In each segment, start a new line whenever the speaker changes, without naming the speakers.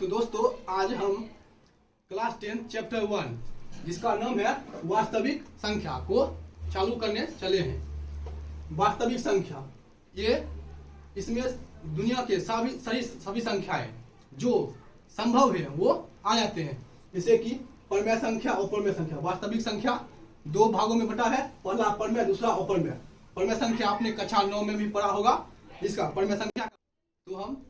तो दोस्तों आज हम क्लास 10 चैप्टर 1 जिसका नाम है वास्तविक संख्या को चालू करने चले हैं। वास्तविक संख्या ये इसमें दुनिया के सभी संख्याएं जो संभव है वो आ जाते हैं, जैसे कि परमेय संख्या और परमेय संख्या। वास्तविक संख्या दो भागों में बटा है, पहला परमेय दूसरा अपरमेय। परमेय संख्या आपने कक्षा 9 में भी पढ़ा होगा। इसका परमेय संख्या तो हम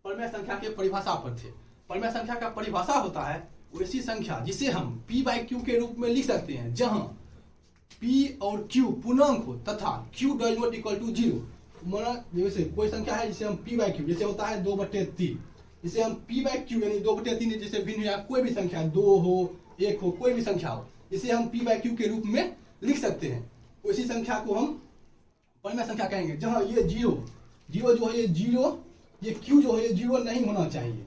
परमेय संख्या के परिभाषा पर थे। परमेय संख्या का परिभाषा होता है वैसी संख्या जिसे हम p/q के रूप में लिख सकते हैं, जहां p और q पूर्णांक हो तथा q does not equal to 0। जैसे कोई संख्या है जिसे हम p/q जैसे होता है 2/3, जिसे हम p/q यानी 2/3 जैसे भिन्न या कोई भी संख्या 2 हो 1 हो कोई भी संख्या हो इसे हम p/q के रूप में लिख सकते हैं। उसी संख्या को हम परमेय संख्या कहेंगे, जहां ये जीरो जो है ये q जो है ये जीरो नहीं होना चाहिए।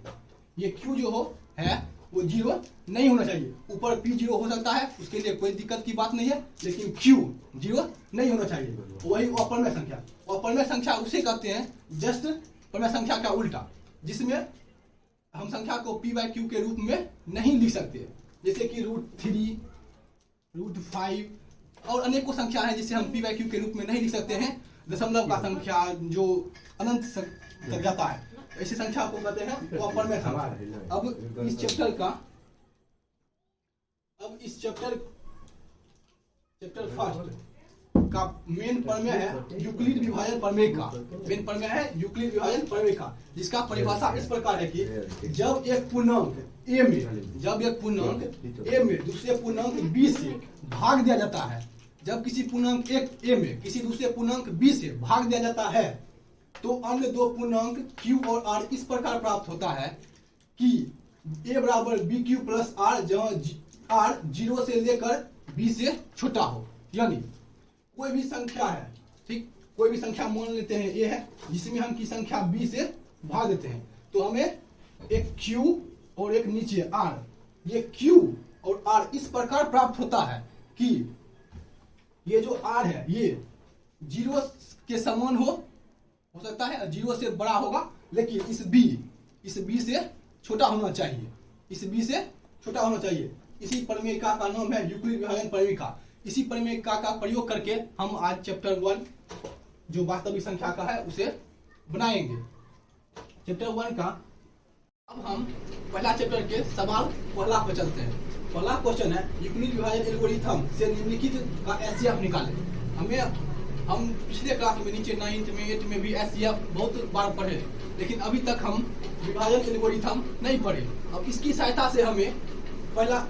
ये q जो है वो जीरो नहीं होना चाहिए। ऊपर p जीरो हो सकता है, उसके लिए कोई दिक्कत की बात नहीं है, लेकिन q जीरो नहीं होना चाहिए। वही अपरमेय संख्या। अपरमेय संख्या उसे कहते हैं जस्ट परमेय संख्या का उल्टा, जिसमें हम संख्या को p/q के रूप में नहीं लिख सकते, जैसे कि √3, √5 और अनेकों संख्या है जिसे हम p/q के रूप में नहीं लिख सकते हैं। दशमलव का संख्या जो अनंत तक जाता है, ऐसी संख्या को कहते हैं अपरमेय संख्या। अब इस चैप्टर फर्स्ट का मेन प्रमेय है यूक्लिड विभाजन प्रमेय का। मेन प्रमेय है यूक्लिड विभाजन प्रमेय का, जिसका परिभाषा इस प्रकार है कि जब एक पूर्णांक a में दूसरे पूर्णांक b से भाग दिया जाता है, जब किसी पूर्णांक a में किसी दूसरे पूर्णांक b से भाग दिया जाता है, तो अन्य दो पूर्णांक q और r इस प्रकार प्राप्त होता है कि a बराबर bq प्लस r, जहाँ r 0 से लेकर b से छोटा हो। यानी कोई भी संख्या है, ठीक, कोई भी संख्या मान लेते हैं a है, जिसमें हम की संख्या b से भाग देते हैं, तो हमें एक q और एक नीचे r, ये q और r इस प्रकार प्राप्त होता है कि ये जो r है ये 0 के समान हो सकता है, 0 से बड़ा होगा, लेकिन इस b से छोटा होना चाहिए, इस b से छोटा होना चाहिए। इसी प्रमेयिका का नाम है यूक्लिड विभाजन प्रमेयिका। इसी प्रमेयिका का प्रयोग करके हम आज चैप्टर 1 जो वास्तविक संख्या का है उसे बनाएंगे। चैप्टर 1 का अब हम पहला चैप्टर के सवाल पहला पर चलते हैं। पहला क्वेश्चन है यूक्लिड विभाजन एल्गोरिथम से निम्नलिखित का एचसीएफ निकालें। हम पिछले क्लास में नीचे 9th में 8th में भी एचसीएफ बहुत बार पढ़े, लेकिन अभी तक हम विभाजन एल्गोरिथम नहीं पढ़े। अब इसकी सहायता से हमें पहला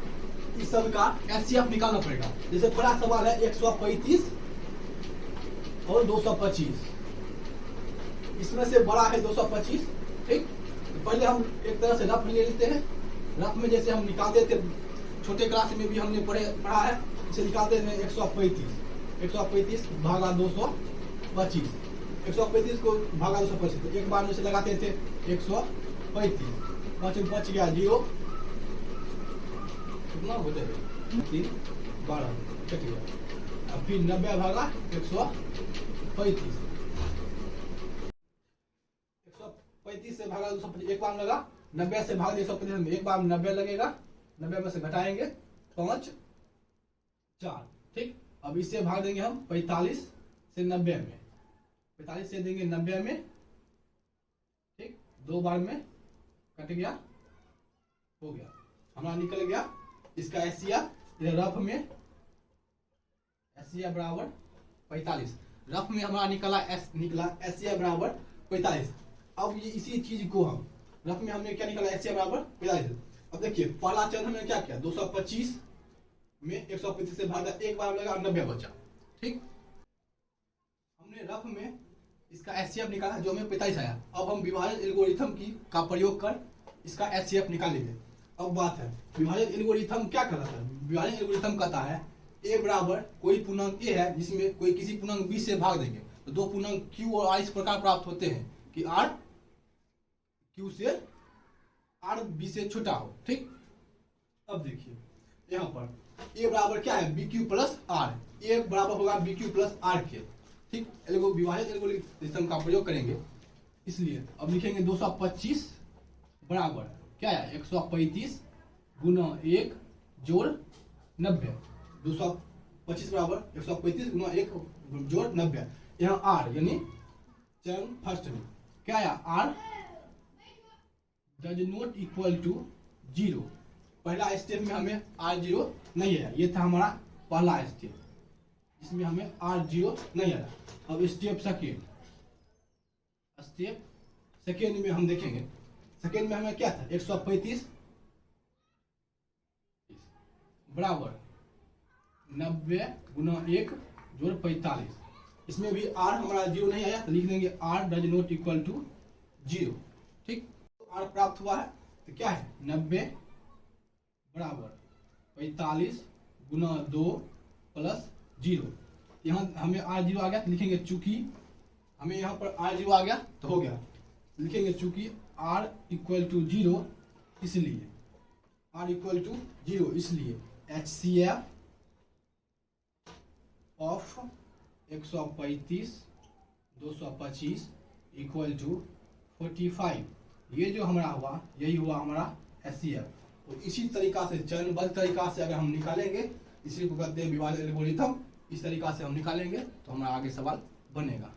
इस सब का एचसीएफ निकालना पड़ेगा। जैसे पहला सवाल है 135 और 225, इसमें से बड़ा है 225, ठीक। पहले हम एक तरह से रफ में ले लेते हैं। रफ में जैसे हम निकालते थे, छोटे क्लास में भी हमने पढ़ा है, इसे निकालते हैं 135 भागा 225, 135 को भागा 225, तो एक बार में से लगाते थे 135, 5 में बच गया 0, कितना होते हैं 3 12 कट गया। अब फिर 90 भागा 135 से भागा 225, एक बार लगा 90 से भागा 135 में एक बार 90 लगेगा, 90 में से घटाएंगे 5 4, ठीक। अब इससे भाग देंगे हम 45 से 90 में, 45 से देंगे 90 में, ठीक। दो बार में कट गया, हो गया, हमारा निकल गया इसका एचसीएफ। रफ में एचसीएफ बराबर 45, रफ में हमारा निकला एचसीएफ बराबर 45। अब ये इसी चीज को हम रफ में हमने क्या निकाला एचसीएफ बराबर 45। अब देखिए पहला चरण हमने क्या किया, 225 में 135 से भागा, एक बार लगा 90 बचा, ठीक। हमने रफ में इसका एचसीएफ निकाला जो हमें 45 आया। अब हम विभाजन एल्गोरिथम का प्रयोग कर इसका एचसीएफ निकालेंगे। अब बात है विभाजन एल्गोरिथम क्या कहता है। विभाजन एल्गोरिथम कहता है a बराबर कोई पूर्णांक a है जिसमें कोई किसी पूर्णांक b से भाग देंगे, तो दो पूर्णांक q और r इस प्रकार प्राप्त होते हैं कि r q से r b से छोटा हो, ठीक। अब देखिए यहाँ पर a बराबर क्या है bq प्लस r, a बराबर होगा bq प्लस r के, ठीक। विभाजन एल्गोरिथम का प्रयोग करेंगे, इसलिए अब लिखेंगे 225 बराबर क्या है 135 गुना 1 जोड़ 90, 225 बराबर 135 गुना 1 जोड़ 90। यहाँ आर यानी चरण फर्स्ट में क्या आया, R does not equal to 0। पहला स्टेप में हमें आर 0 नहीं आया, ये था हमारा पहला स्टेप, इसमें हमें आर 0 नहीं आया। अब स्टेप सेकेंड में हम देखेंगे, सेकेंड में हमें क्या था 135 बराबर 90 गुना 1 जोड़ 45, इसमें भी आर हमारा 0 नहीं आया तो लिख देंगे R does not equal to 0। ठीक, तो आर प्राप्त हुआ है तो क्या है 90 बराबर 45 गुना 2 प्लस 0। यहाँ हमें आर 0 आ गया तो लिखेंगे चूंकि हमें यहाँ पर आर 0 आ गया तो हो गया, लिखेंगे चूंकि आर इक्वल टू 0 इसलिए आर इक्वल टू 0 इसलिए HCF ऑफ 135 225 इक्वल टू 45, ये जो हमारा हुआ यही हुआ हमारा HCF। तो इसी तरीका से चरणबद्ध तरीका से अगर हम निकालेंगे, इसी को कहते हैं विभाजन एल्गोरिथम, इस तरीका से हम निकालेंगे तो हमारा आगे सवाल बनेगा।